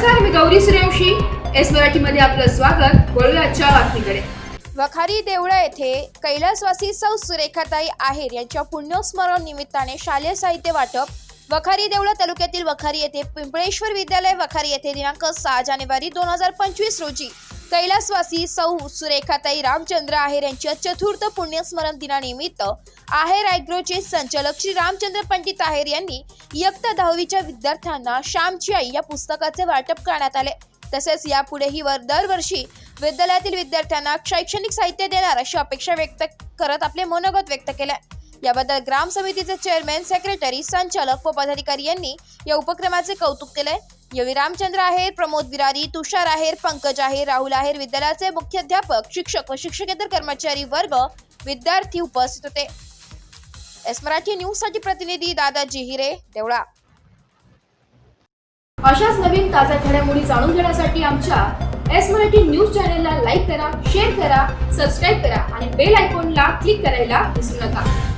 नमस्कार, मी गौरी सूर्यवंशी. एस मराठीमध्ये आपलं स्वागत. वळूया आजच्या बातमीकडे. वखारी देवळा येथे कैलासवासी सौ सुरेखाताई आहेर यांच्या पुण्यस्मरण निमित्ताने शालेय साहित्य वाटप. वखारी देवळा तालुक्यातील वखारी येथे पिंपळेश्वर विद्यालय वखारी येथे दिनांक 6 जानेवारी 2025 रोजी कैलासवासी सौ सुरेखाताई रामचंद्र आहेर यांच्या चतुर्थ पुण्यस्मरण दिनानिमित्त आहेर ॲग्रोचे संचालक श्री रामचंद्र पंडित आहेर यांनी इयत्ता 10वीच्या विद्यार्थ्यांना श्यामची आई या पुस्तकाचे वाटप करण्यात आले. तसेच यापुढेही दरवर्षी विद्यालयातील विद्यार्थ्यांना शैक्षणिक साहित्य देणार अशी अपेक्षा व्यक्त करत आपले मनोगत व्यक्त केले. याबद्दल ग्राम समितीचे चेअरमॅन, सेक्रेटरी, संचालक व पदाधिकारी यांनी या उपक्रमाचे कौतुक केले. यावेळी रामचंद्र आहेर, प्रमोद विरारी, तुषार आहेर, पंकज आहेर, राहुल आहेर, विद्यालयाचे मुख्याध्यापक, शिक्षक व शिक्षकेतर कर्मचारी वर्ग, विद्यार्थी उपस्थित होते. एस मराठी न्यूज साठी प्रतिनिधी दादाजी हिरे, देवळा. अशाच नवीन ताज्या घडामोडी जाणून घेण्यासाठी आमच्या एस मराठी न्यूज चॅनलला लाईक करा, शेअर करा, सबस्क्राईब करा आणि बेल आयकॉनला क्लिक करायला विसरू नका.